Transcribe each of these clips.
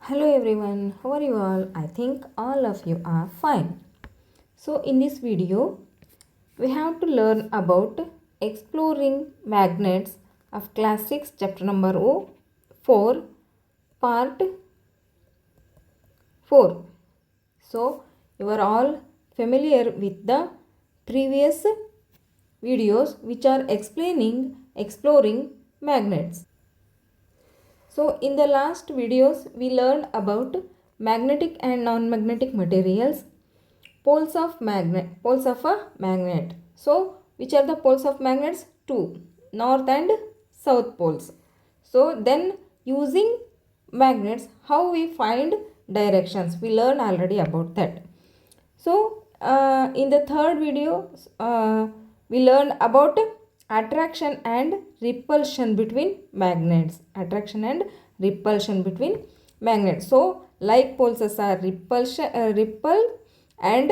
Hello everyone, how are you all? I think all of you are fine. So in this video, we have to learn about exploring magnets of class 6 chapter number 4 part 4. So you are all familiar with the previous videos which are exploring magnets. So in the last videos we learned about magnetic and non-magnetic materials, poles of a magnet. So which are the poles of magnets? Two, north and south poles. So then using magnets, how we find directions, we learned already about that. So in the third video we learned about attraction and repulsion between magnets. So like poles are repel, and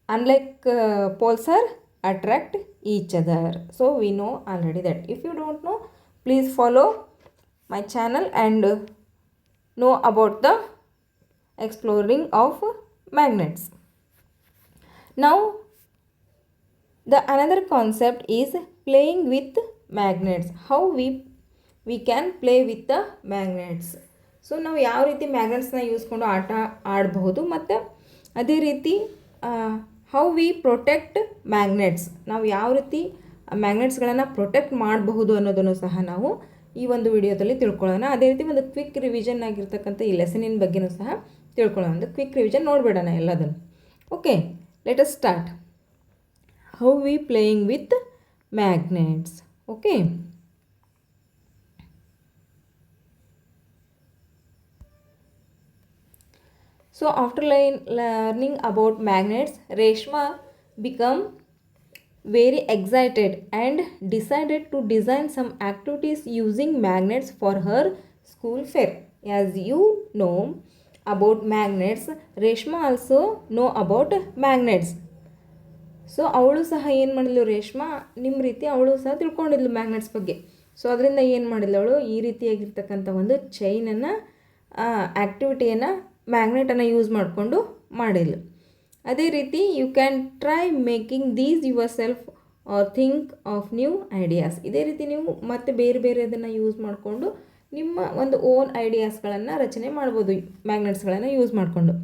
unlike poles are attract each other. So we know already that. If you don't know, please follow my channel and know about the exploring of magnets. Now the another concept is playing with magnets. How we can play with the magnets. So ನಾವು ಯಾವ ರೀತಿ ಮ್ಯಾಗ್ನೆಟ್ಸ್ನ ಯೂಸ್ಕೊಂಡು ಆಟ ಆಡಬಹುದು, ಮತ್ತು ಅದೇ ರೀತಿ how we protect magnets, ನಾವು ಯಾವ ರೀತಿ ಮ್ಯಾಗ್ನೆಟ್ಸ್ಗಳನ್ನು ಪ್ರೊಟೆಕ್ಟ್ ಮಾಡಬಹುದು ಅನ್ನೋದನ್ನು ಸಹ ನಾವು ಈ ಒಂದು ವಿಡಿಯೋದಲ್ಲಿ ತಿಳ್ಕೊಳ್ಳೋಣ. ಅದೇ ರೀತಿ ಒಂದು ಕ್ವಿಕ್ ರಿವಿಷನ್ ಆಗಿರ್ತಕ್ಕಂಥ ಈ ಲೆಸನಿನ ಬಗ್ಗೆನೂ ಸಹ ತಿಳ್ಕೊಳ್ಳೋಣ. ಒಂದು ಕ್ವಿಕ್ ರಿವಿಷನ್ ನೋಡಿಬಿಡೋಣ ಎಲ್ಲದನ್ನು. Okay, let us start. How we playing with magnets. Okay, so after learning about magnets, Reshma become very excited and decided to design some activities using magnets for her school fair. As you know about magnets, Reshma also know about magnets. So ಅವಳು ಸಹ ಏನು ಮಾಡಿದ್ಲು, ರೇಷ್ಮಾ ನಿಮ್ಮ ರೀತಿ ಅವಳು ಸಹ ತಿಳ್ಕೊಂಡಿದ್ಲು magnets ಬಗ್ಗೆ. So ಅದರಿಂದ ಏನು ಮಾಡಿದ್ಲು ಅವಳು, ಈ ರೀತಿಯಾಗಿರ್ತಕ್ಕಂಥ ಒಂದು ಚೈನನ್ನು ಆ್ಯಕ್ಟಿವಿಟಿಯನ್ನು ಮ್ಯಾಗ್ನೆಟನ್ನು ಯೂಸ್ ಮಾಡಿಕೊಂಡು ಮಾಡಿದ್ಲು. ಅದೇ ರೀತಿ you can try making these yourself or think of new ideas. ಇದೇ ರೀತಿ ನೀವು ಮತ್ತೆ ಬೇರೆ ಬೇರೆದನ್ನು ಯೂಸ್ ಮಾಡಿಕೊಂಡು ನಿಮ್ಮ ಒಂದು ಓನ್ ಐಡಿಯಾಸ್ಗಳನ್ನು ರಚನೆ ಮಾಡ್ಬೋದು ಮ್ಯಾಗ್ನೆಟ್ಸ್ಗಳನ್ನು ಯೂಸ್ ಮಾಡಿಕೊಂಡು.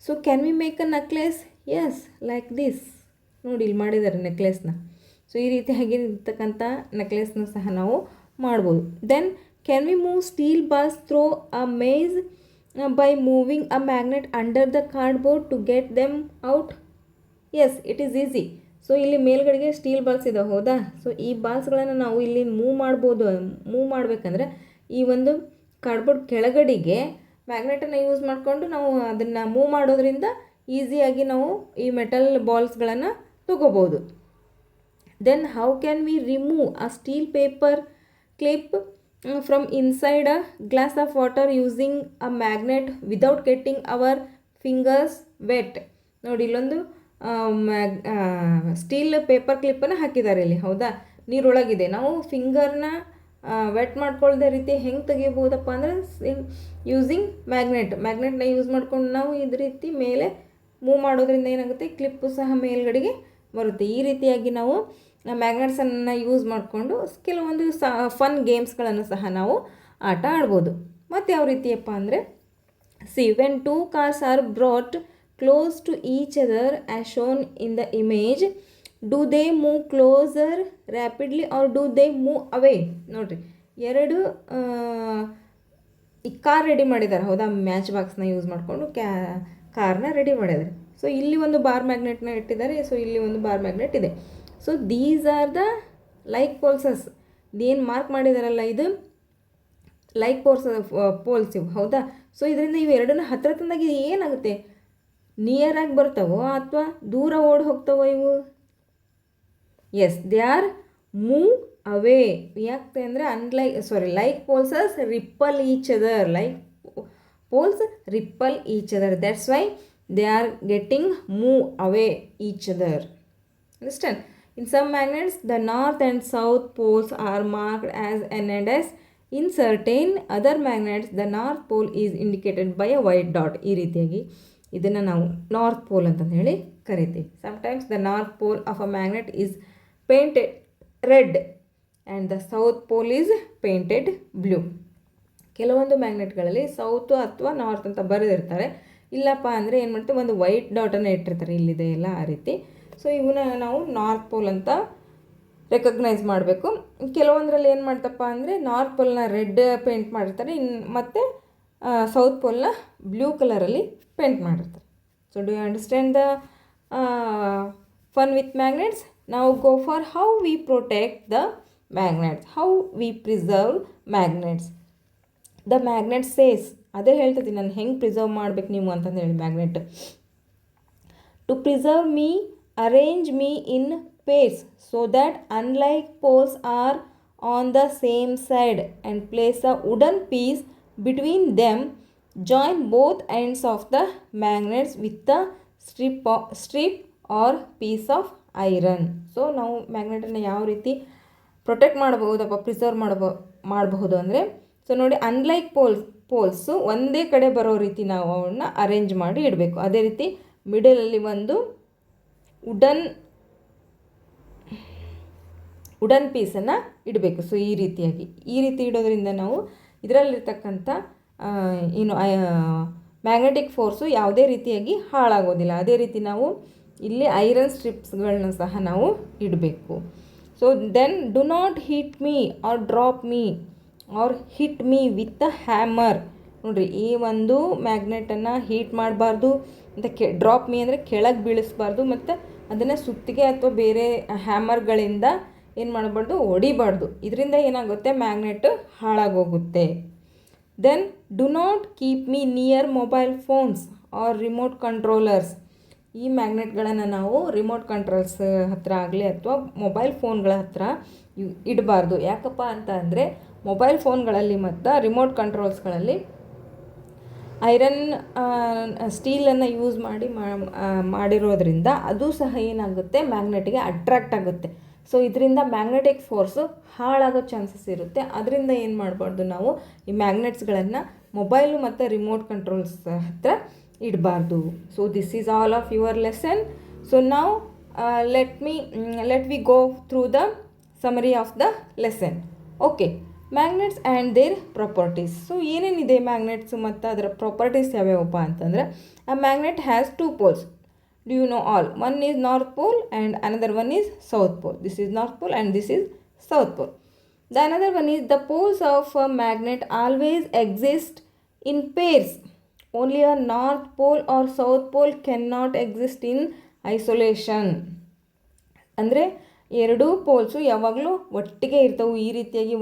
So can we make a necklace? Yes, like this. ನೋಡಿ ಇಲ್ಲಿ ಮಾಡಿದ್ದಾರೆ ನೆಕ್ಲೆಸ್ನ. ಸೊ ಈ ರೀತಿಯಾಗಿರ್ತಕ್ಕಂಥ ನೆಕ್ಲೆಸ್ನ ಸಹ ನಾವು ಮಾಡ್ಬೋದು. Then can we move steel balls through a maze by moving a magnet under the cardboard to get them out? Yes, it is easy. So ಇಲ್ಲಿ ಮೇಲ್ಗಡೆಗೆ ಸ್ಟೀಲ್ ಬಾಲ್ಸ್ ಇದಾವೆ, ಹೌದಾ? ಸೊ ಈ ಬಾಲ್ಸ್ಗಳನ್ನು ನಾವು ಇಲ್ಲಿ ಮೂವ್ ಮಾಡಬೇಕಂದ್ರೆ ಈ ಒಂದು ಕಾರ್ಡ್ಬೋರ್ಡ್ ಕೆಳಗಡೆಗೆ ಮ್ಯಾಗ್ನೆಟನ್ನು ಯೂಸ್ ಮಾಡಿಕೊಂಡು ನಾವು ಅದನ್ನು ಮೂವ್ ಮಾಡೋದ್ರಿಂದ ಈಸಿಯಾಗಿ ನಾವು ಈ ಮೆಟಲ್ ಬಾಲ್ಸ್ಗಳನ್ನು ತಗೋಬೋದು. Then how can we remove a steel paper clip from inside a glass of water using a magnet without getting our fingers wet? ನೋಡಿ ಇಲ್ಲೊಂದು ಸ್ಟೀಲ್ ಪೇಪರ್ ಕ್ಲಿಪ್ಪನ್ನು ಹಾಕಿದ್ದಾರೆ ಇಲ್ಲಿ, ಹೌದಾ? ನೀರೊಳಗಿದೆ. ನಾವು ಫಿಂಗರ್ನ ವೆಟ್ ಮಾಡ್ಕೊಳ್ಳೋದೇ ರೀತಿ ಹೆಂಗೆ ತೆಗಿಬೋದಪ್ಪ ಅಂದರೆ ಯೂಸಿಂಗ್ ಮ್ಯಾಗ್ನೆಟ್ನ ಯೂಸ್ ಮಾಡ್ಕೊಂಡು ನಾವು ಇದೇ ರೀತಿ ಮೇಲೆ ಮೂವ್ ಮಾಡೋದ್ರಿಂದ ಏನಾಗುತ್ತೆ, ಕ್ಲಿಪ್ಪು ಸಹ ಮೇಲ್ಗಡೆಗೆ ಬರುತ್ತೆ. ಈ ರೀತಿಯಾಗಿ ನಾವು ಮ್ಯಾಗ್ನೆಟ್ಸನ್ನು ಯೂಸ್ ಮಾಡಿಕೊಂಡು ಕೆಲವೊಂದು ಫನ್ ಗೇಮ್ಸ್ಗಳನ್ನು ಸಹ ನಾವು ಆಟ ಆಡ್ಬೋದು. ಮತ್ತು ಯಾವ ರೀತಿಯಪ್ಪ ಅಂದರೆ, see when two cars are brought close to each other as shown in the image, do they move closer rapidly or do they move away? ನೋಡಿರಿ, ಎರಡು ಈ ಕಾರ್ ರೆಡಿ ಮಾಡಿದ್ದಾರೆ, ಹೌದಾ? ಮ್ಯಾಚ್ ಬಾಕ್ಸ್ನ ಯೂಸ್ ಮಾಡಿಕೊಂಡು ಕಾರ್ನ ರೆಡಿ ಮಾಡಿದ್ದಾರೆ. ಸೊ ಇಲ್ಲಿ ಒಂದು ಬಾರ್ ಮ್ಯಾಗ್ನೆಟ್ನ ಇಟ್ಟಿದ್ದಾರೆ. ಸೊ ಇಲ್ಲಿ ಒಂದು ಬಾರ್ ಮ್ಯಾಗ್ನೆಟ್ ಇದೆ. So these are the like poles. ಇದೇನು ಮಾರ್ಕ್ ಮಾಡಿದಾರಲ್ಲ, ಇದು ಲೈಕ್ ಪೋಲ್ಸ್ ಇವು, ಹೌದಾ? ಸೊ ಇದರಿಂದ ಇವೆರಡನ್ನ ಹತ್ರ ತಂದಾಗಿ ಏನಾಗುತ್ತೆ, ನಿಯರಾಗಿ ಬರ್ತಾವೋ ಅಥವಾ ದೂರ ಓಡಿ ಹೋಗ್ತಾವೋ ಇವು? Yes, they are move away. ಯಾಕೆ ಅಂದರೆ like poles repel each other. Like poles repel each other. That's why they are getting move away each other. Understand? In some magnets, the north and south poles are marked as N and S. In certain other magnets the north pole is indicated by a white dot. ಈ ರೀತಿಯಾಗಿ ಇದನ್ನು ನಾವು north pole ಅಂತಂದು ಹೇಳಿ ಕರಿತೀವಿ. Sometimes the north pole of a magnet is painted red and the south pole is painted blue. ಕೆಲವೊಂದು ಮ್ಯಾಗ್ನೆಟ್ಗಳಲ್ಲಿ south ಅಥವಾ ನಾರ್ತ್ ಅಂತ ಬರೆದಿರ್ತಾರೆ. ಇಲ್ಲಪ್ಪ ಅಂದರೆ ಏನು ಮಾಡ್ತೀವಿ, ಒಂದು ವೈಟ್ ಡಾಟನ್ನು ಇಟ್ಟಿರ್ತಾರೆ, ಇಲ್ಲಿದೆ ಎಲ್ಲ ಆ ರೀತಿ. ಸೊ ಇವನ್ನ ನಾವು ನಾರ್ತ್ ಪೋಲ್ ಅಂತ ರೆಕಗ್ನೈಸ್ ಮಾಡಬೇಕು. ಕೆಲವೊಂದರಲ್ಲಿ ಏನು ಮಾಡ್ತಪ್ಪ ಅಂದರೆ ನಾರ್ತ್ ಪೋಲ್ನ ರೆಡ್ ಪೇಂಟ್ ಮಾಡಿರ್ತಾರೆ, ಮತ್ತು ಸೌತ್ ಪೋಲ್ನ ಬ್ಲೂ ಕಲರಲ್ಲಿ ಪೇಂಟ್ ಮಾಡಿರ್ತಾರೆ. So do you understand the fun with magnets? ನಾವು go for how we protect the magnets, how we preserve magnets. The magnet says, ಅದೇ ಹೇಳ್ತಿದ್ದೀನಿ ನಾನು ಹೆಂಗೆ ಪ್ರಿಸರ್ವ್ ಮಾಡ್ಬೇಕು ನೀವು ಅಂತಂದು ಹೇಳಿ. Magnet to preserve me arrange me in pairs so that unlike poles are on the same side and place a wooden piece between them. Join both ends of the magnets with a strip or piece of iron. So ನಾವು ಮ್ಯಾಗ್ನೆಟನ್ನು ಯಾವ ರೀತಿ protect ಮಾಡಬಹುದಪ್ಪ, preserve ಮಾಡಬಹುದು ಅಂದರೆ, so ನೋಡಿ, unlike polls ಒಂದೇ ಕಡೆ ಬರೋ ರೀತಿ ನಾವು ಅವನ್ನ ಅರೇಂಜ್ ಮಾಡಿ ಇಡಬೇಕು. ಅದೇ ರೀತಿ ಮಿಡಲಲ್ಲಿ ಒಂದು ವುಡನ್ ಪೀಸನ್ನು ಇಡಬೇಕು. ಸೊ ಈ ರೀತಿ ಇಡೋದ್ರಿಂದ ನಾವು ಇದರಲ್ಲಿರ್ತಕ್ಕಂಥ ಏನು ಮ್ಯಾಗ್ನೆಟಿಕ್ ಫೋರ್ಸು ಯಾವುದೇ ರೀತಿಯಾಗಿ ಹಾಳಾಗೋದಿಲ್ಲ. ಅದೇ ರೀತಿ ನಾವು ಇಲ್ಲಿ ಐರನ್ ಸ್ಟ್ರಿಪ್ಸ್ಗಳನ್ನ ಸಹ ನಾವು ಇಡಬೇಕು. So then do not hit me or drop me or hit me with a hammer. ನೋಡಿರಿ, ಈ ಒಂದು ಮ್ಯಾಗ್ನೆಟನ್ನು ಹೀಟ್ ಮಾಡಬಾರ್ದು ಅಂತ, ಡ್ರಾಪ್ ಮೀ ಅಂದರೆ ಕೆಳಗೆ ಬೀಳಿಸ್ಬಾರ್ದು, ಮತ್ತು ಅದನ್ನು ಸುತ್ತಿಗೆ ಅಥವಾ ಬೇರೆ ಹ್ಯಾಮರ್ಗಳಿಂದ ಏನು ಮಾಡಬಾರ್ದು, ಹೊಡಿಬಾರ್ದು. ಇದರಿಂದ ಏನಾಗುತ್ತೆ, ಮ್ಯಾಗ್ನೆಟ್ ಹಾಳಾಗೋಗುತ್ತೆ. Then do not keep me near mobile phones or remote controllers. ಈ ಮ್ಯಾಗ್ನೆಟ್ಗಳನ್ನು ನಾವು ರಿಮೋಟ್ ಕಂಟ್ರೋಲ್ಸ್ ಹತ್ತಿರ ಆಗಲಿ ಅಥವಾ ಮೊಬೈಲ್ ಫೋನ್ಗಳ ಹತ್ತಿರ ಇಡಬಾರ್ದು. ಯಾಕಪ್ಪ ಅಂತ ಅಂದರೆ ಮೊಬೈಲ್ ಫೋನ್ಗಳಲ್ಲಿ ಮತ್ತು ರಿಮೋಟ್ ಕಂಟ್ರೋಲ್ಸ್ಗಳಲ್ಲಿ ಐರನ್ ಸ್ಟೀಲನ್ನು ಯೂಸ್ ಮಾಡಿರೋದ್ರಿಂದ ಅದು ಸಹ ಏನಾಗುತ್ತೆ, ಮ್ಯಾಗ್ನೆಟ್ಗೆ ಅಟ್ರಾಕ್ಟ್ ಆಗುತ್ತೆ. ಸೊ ಇದರಿಂದ ಮ್ಯಾಗ್ನೆಟಿಕ್ ಫೋರ್ಸು ಹಾಳಾಗೋ ಚಾನ್ಸಸ್ ಇರುತ್ತೆ. ಅದರಿಂದ ಏನು ಮಾಡಬಾರ್ದು, ನಾವು ಈ ಮ್ಯಾಗ್ನೆಟ್ಸ್ಗಳನ್ನು ಮೊಬೈಲು ಮತ್ತು ರಿಮೋಟ್ ಕಂಟ್ರೋಲ್ಸ್ ಹತ್ತಿರ ಇಡಬಾರ್ದು. So this is all of your lesson. So ನಾವು let we go through the summary of the lesson. Okay, magnets and their properties. So ಏನೇನಿದೆ ಮ್ಯಾಗ್ನೆಟ್ಸು ಮತ್ತು ಅದರ ಪ್ರಾಪರ್ಟೀಸ್ ಯಾವ್ಯಾವಪ್ಪ ಅಂತಂದರೆ, ಆ magnet has 2 poles. Do you know all? One is North Pole and another one is South Pole. This is North Pole and this is South Pole. The another one is the poles of a magnet always exist in pairs. Only a North Pole or South Pole cannot exist in isolation. ಅಂದರೆ ಎರಡೂ polls ಯಾವಾಗಲೂ ಒಟ್ಟಿಗೆ ಇರ್ತವೆ. ಈ ರೀತಿಯಾಗಿ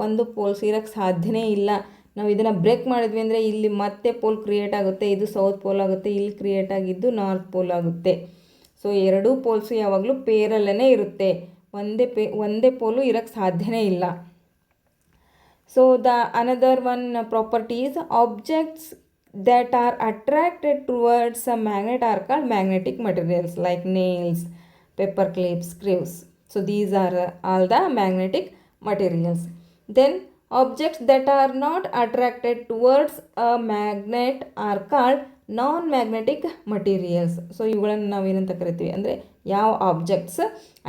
ಒಂದು poles ಇರೋಕ್ಕೆ ಸಾಧ್ಯನೇ ಇಲ್ಲ. ನಾವು ಇದನ್ನು ಬ್ರೇಕ್ ಮಾಡಿದ್ವಿ ಅಂದರೆ ಇಲ್ಲಿ ಮತ್ತೆ ಪೋಲ್ ಕ್ರಿಯೇಟ್ ಆಗುತ್ತೆ, ಇದು ಸೌತ್ ಪೋಲ್ ಆಗುತ್ತೆ, ಇಲ್ಲಿ ಕ್ರಿಯೇಟ್ ಆಗಿದ್ದು ನಾರ್ತ್ ಪೋಲ್ ಆಗುತ್ತೆ. ಸೊ ಎರಡೂ ಪೋಲ್ಸು ಯಾವಾಗಲೂ ಪೇರಲ್ಲೇ ಇರುತ್ತೆ, ಒಂದೇ ಪೋಲು ಇರೋಕ್ಕೆ ಸಾಧ್ಯನೇ ಇಲ್ಲ. So the another one property is objects that are attracted towards a magnet are called magnetic materials like nails, paper clips, screws. So these are all the magnetic materials. Then objects that are not attracted towards a magnet are called non-magnetic materials. So ಇವುಗಳನ್ನು ನಾವೇನಂತ ಕರಿತೀವಿ ಅಂದರೆ, ಯಾವ objects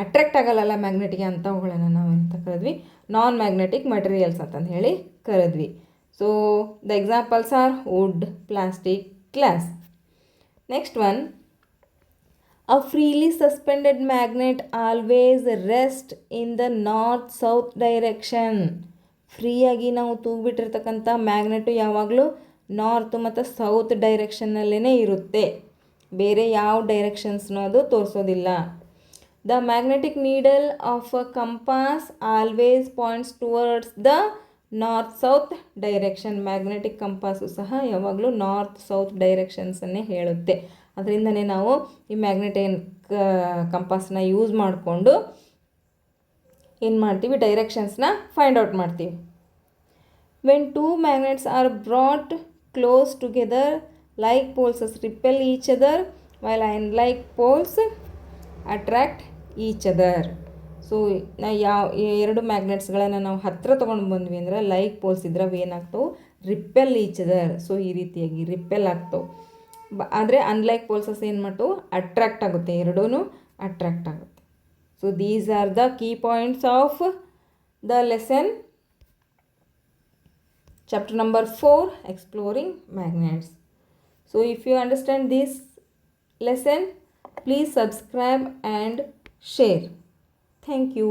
attract ಆಗಲ್ಲ ಮ್ಯಾಗ್ನೆಟಿಗೆ ಅಂಥವುಗಳನ್ನು ನಾವೇನಂತ ಕರೆದ್ವಿ, ನಾನ್ magnetic materials ಅಂತಂದು ಹೇಳಿ ಕರೆದ್ವಿ. So the examples are wood, plastic, glass. Next one, a freely suspended magnet always rests in the north-south direction. ಫ್ರೀಯಾಗಿ ನಾವು ತೂಗಿಬಿಟ್ಟಿರ್ತಕ್ಕಂಥ ಮ್ಯಾಗ್ನೆಟು ಯಾವಾಗಲೂ ನಾರ್ತ್ ಮತ್ತು ಸೌತ್ ಡೈರೆಕ್ಷನ್ನಲ್ಲೇ ಇರುತ್ತೆ, ಬೇರೆ ಯಾವ ಡೈರೆಕ್ಷನ್ಸ್ನೂ ಅದು ತೋರಿಸೋದಿಲ್ಲ. The magnetic needle of a compass always points towards the north south direction. Magnetic compass ಸಹ ಯಾವಾಗಲೂ ನಾರ್ತ್ ಸೌತ್ ಡೈರೆಕ್ಷನ್ಸನ್ನೇ ಹೇಳುತ್ತೆ. ಅದರಿಂದನೇ ನಾವು ಈ ಮ್ಯಾಗ್ನೆಟಿಕ್ ಕಂಪಾಸನ್ನ ಯೂಸ್ ಮಾಡಿಕೊಂಡು ಏನು ಮಾಡ್ತೀವಿ, ಡೈರೆಕ್ಷನ್ಸ್ನ ಫೈಂಡ್ ಔಟ್ ಮಾಡ್ತೀವಿ. When 2 magnets are brought close together, like poles repel each other while unlike poles attract each other. So ಯಾವ ಎರಡು ಮ್ಯಾಗ್ನೆಟ್ಸ್ಗಳನ್ನು ನಾವು ಹತ್ತಿರ ತೊಗೊಂಡು ಬಂದ್ವಿ ಅಂದರೆ ಲೈಕ್ ಪೋಲ್ಸ್ ಇದ್ರೆ ಅವು ಏನಾಗ್ತವೆ, ರಿಪೆಲ್ ಈಚ್ ಅದರ್. ಸೊ ಈ ರೀತಿಯಾಗಿ ರಿಪೆಲ್ ಆಗ್ತವೆ. ಆದರೆ ಅನ್ಲೈಕ್ ಪೋಲ್ಸಸ್ ಏನು ಮಾಡ್ತವೆ, ಅಟ್ರಾಕ್ಟ್ ಆಗುತ್ತೆ, ಎರಡೂ ಅಟ್ರಾಕ್ಟ್ ಆಗುತ್ತೆ. So these are the key points of the lesson chapter number 4, exploring magnets. So if you understand this lesson, please subscribe and share. Thank you.